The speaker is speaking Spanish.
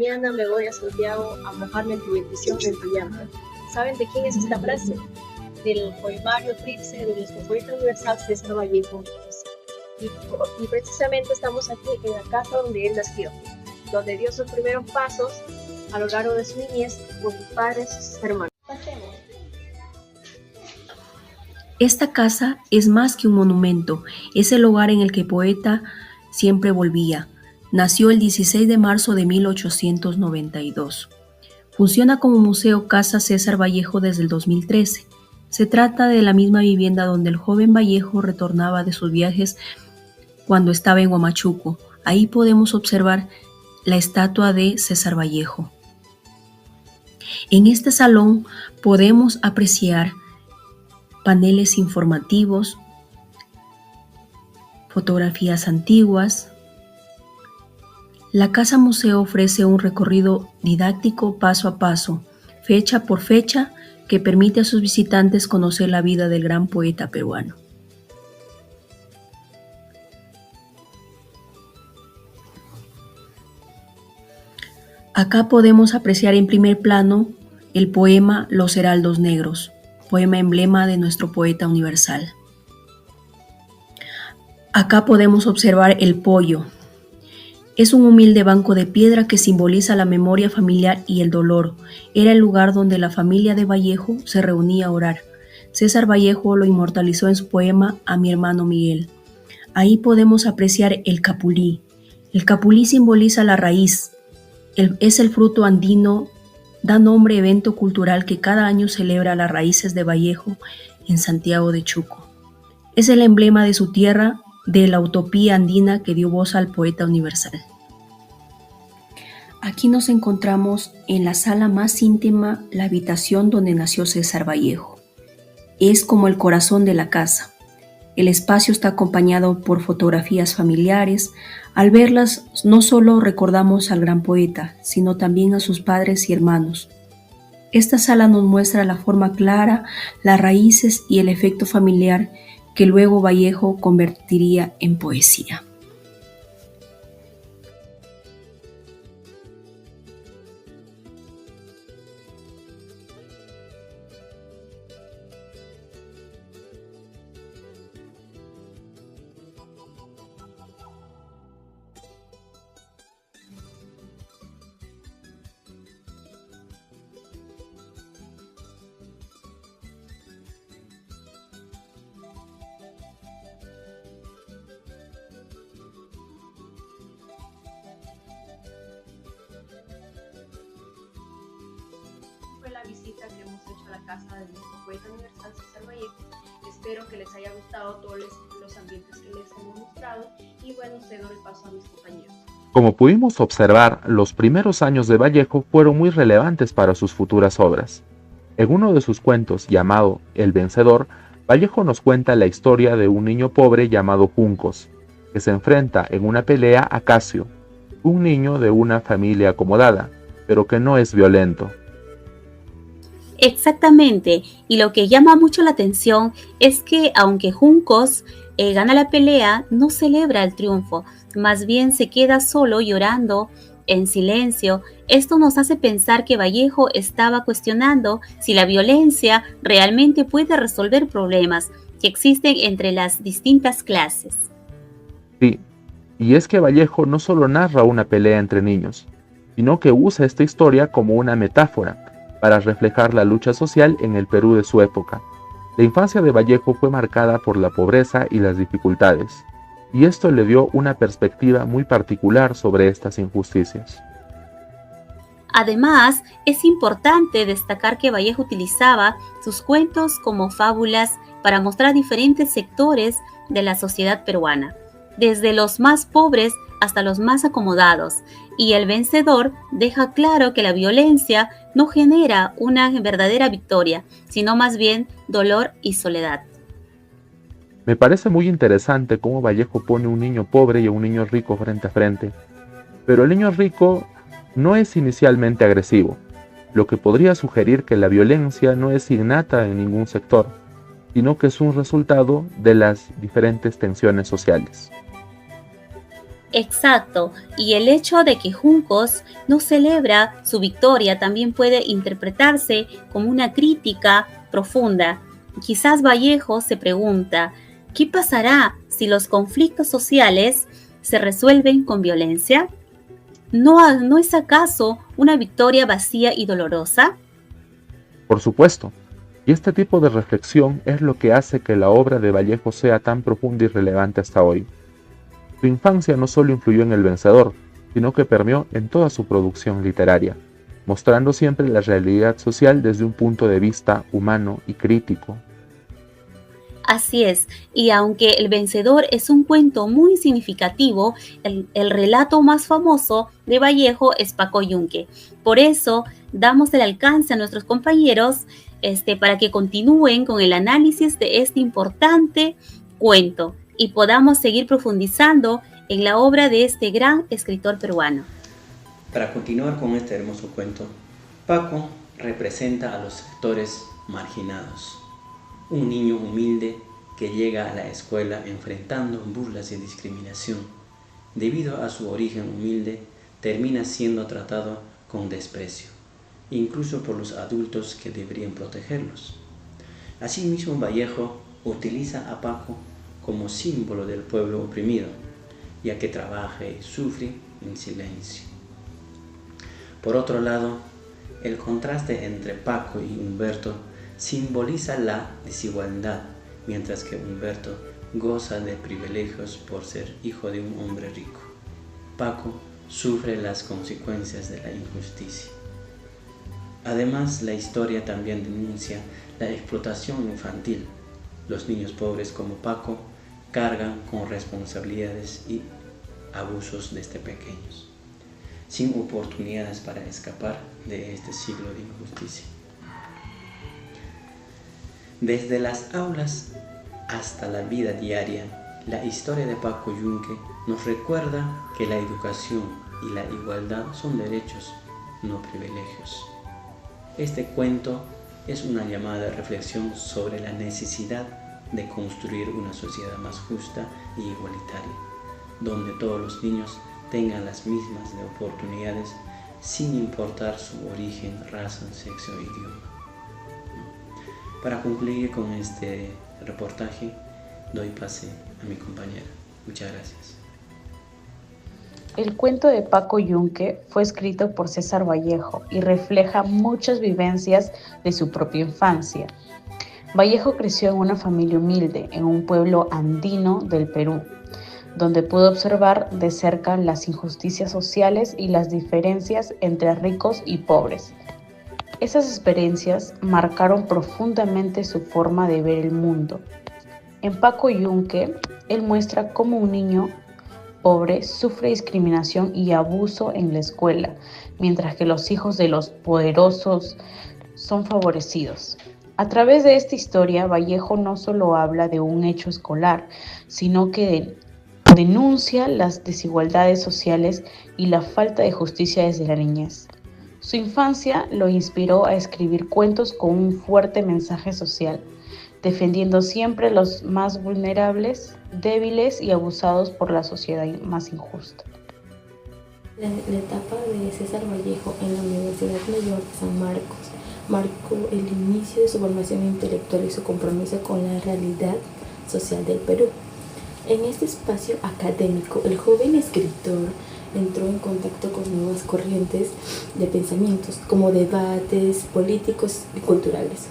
mañana me voy a Santiago a mojarme en tu bendición, en tu llama. ¿Saben de quién es esta frase? Del poemario Tripse de nuestro poeta universal César Vallejo. Y precisamente estamos aquí en la casa donde él nació, donde dio sus primeros pasos a lo largo de su niñez con sus padres y sus hermanos. Pasemos. Esta casa es más que un monumento, es el hogar en el que el poeta siempre volvía. Nació el 16 de marzo de 1892. Funciona como Museo Casa César Vallejo desde el 2013. Se trata de la misma vivienda donde el joven Vallejo retornaba de sus viajes cuando estaba en Huamachuco. Ahí podemos observar la estatua de César Vallejo. En este salón podemos apreciar paneles informativos, fotografías antiguas. La Casa Museo ofrece un recorrido didáctico paso a paso, fecha por fecha, que permite a sus visitantes conocer la vida del gran poeta peruano. Acá podemos apreciar en primer plano el poema Los Heraldos Negros, poema emblema de nuestro poeta universal. Acá podemos observar el poyo. Es un humilde banco de piedra que simboliza la memoria familiar y el dolor. Era el lugar donde la familia de Vallejo se reunía a orar. César Vallejo lo inmortalizó en su poema A mi hermano Miguel. Ahí podemos apreciar el capulí. El capulí simboliza la raíz. Es el fruto andino. Da nombre a evento cultural que cada año celebra las raíces de Vallejo en Santiago de Chuco. Es el emblema de su tierra, de la utopía andina que dio voz al poeta universal. Aquí nos encontramos en la sala más íntima, la habitación donde nació César Vallejo. Es como el corazón de la casa. El espacio está acompañado por fotografías familiares. Al verlas, no solo recordamos al gran poeta, sino también a sus padres y hermanos. Esta sala nos muestra la forma clara, las raíces y el efecto familiar que luego Vallejo convertiría en poesía. Fue la visita que hemos hecho a la casa de nuestro poeta universal César Vallejo. Espero que les haya gustado todos los ambientes que les hemos mostrado y bueno, cedo el paso a mis compañeros. Como pudimos observar, los primeros años de Vallejo fueron muy relevantes para sus futuras obras. En uno de sus cuentos, llamado El Vencedor, Vallejo nos cuenta la historia de un niño pobre llamado Juncos, que se enfrenta en una pelea a Casio, un niño de una familia acomodada, pero que no es violento. Exactamente, y lo que llama mucho la atención es que aunque Juncos gana la pelea, no celebra el triunfo, más bien se queda solo llorando en silencio. Esto nos hace pensar que Vallejo estaba cuestionando si la violencia realmente puede resolver problemas que existen entre las distintas clases. Sí, y es que Vallejo no solo narra una pelea entre niños, sino que usa esta historia como una metáfora para reflejar la lucha social en el Perú de su época. La infancia de Vallejo fue marcada por la pobreza y las dificultades, y esto le dio una perspectiva muy particular sobre estas injusticias. Además, es importante destacar que Vallejo utilizaba sus cuentos como fábulas para mostrar diferentes sectores de la sociedad peruana, desde los más pobres hasta los más acomodados, y El Vencedor deja claro que la violencia no genera una verdadera victoria, sino más bien dolor y soledad. Me parece muy interesante cómo Vallejo pone un niño pobre y a un niño rico frente a frente, pero el niño rico no es inicialmente agresivo, lo que podría sugerir que la violencia no es innata en ningún sector, sino que es un resultado de las diferentes tensiones sociales. Exacto, y el hecho de que Juncos no celebra su victoria también puede interpretarse como una crítica profunda. Quizás Vallejo se pregunta, ¿qué pasará si los conflictos sociales se resuelven con violencia? ¿No es acaso una victoria vacía y dolorosa? Por supuesto, y este tipo de reflexión es lo que hace que la obra de Vallejo sea tan profunda y relevante hasta hoy. Su infancia no solo influyó en El Vencedor, sino que permeó en toda su producción literaria, mostrando siempre la realidad social desde un punto de vista humano y crítico. Así es, y aunque El Vencedor es un cuento muy significativo, el relato más famoso de Vallejo es Paco Yunque. Por eso damos el alcance a nuestros compañeros para que continúen con el análisis de este importante cuento y podamos seguir profundizando en la obra de este gran escritor peruano. Para continuar con este hermoso cuento, Paco representa a los sectores marginados. Un niño humilde que llega a la escuela enfrentando burlas y discriminación. Debido a su origen humilde, termina siendo tratado con desprecio, incluso por los adultos que deberían protegerlos. Asimismo, Vallejo utiliza a Paco como símbolo del pueblo oprimido, ya que trabaja y sufre en silencio. Por otro lado, el contraste entre Paco y Humberto simboliza la desigualdad, mientras que Humberto goza de privilegios por ser hijo de un hombre rico. Paco sufre las consecuencias de la injusticia. Además, la historia también denuncia la explotación infantil. Los niños pobres como Paco cargan con responsabilidades y abusos desde pequeños, sin oportunidades para escapar de este siglo de injusticia. Desde las aulas hasta la vida diaria, la historia de Paco Yunque nos recuerda que la educación y la igualdad son derechos, no privilegios. Este cuento es una llamada de reflexión sobre la necesidad de construir una sociedad más justa y igualitaria, donde todos los niños tengan las mismas oportunidades sin importar su origen, raza, sexo o idioma. Para concluir con este reportaje, doy pase a mi compañera. Muchas gracias. El cuento de Paco Yunque fue escrito por César Vallejo y refleja muchas vivencias de su propia infancia. Vallejo creció en una familia humilde, en un pueblo andino del Perú, donde pudo observar de cerca las injusticias sociales y las diferencias entre ricos y pobres. Esas experiencias marcaron profundamente su forma de ver el mundo. En Paco Yunque, él muestra cómo un niño pobre sufre discriminación y abuso en la escuela, mientras que los hijos de los poderosos son favorecidos. A través de esta historia, Vallejo no solo habla de un hecho escolar, sino que denuncia las desigualdades sociales y la falta de justicia desde la niñez. Su infancia lo inspiró a escribir cuentos con un fuerte mensaje social, defendiendo siempre a los más vulnerables, débiles y abusados por la sociedad más injusta. La etapa de César Vallejo en la Universidad Mayor de San Marcos marcó el inicio de su formación intelectual y su compromiso con la realidad social del Perú. En este espacio académico, el joven escritor entró en contacto con nuevas corrientes de pensamientos, como debates políticos y culturales.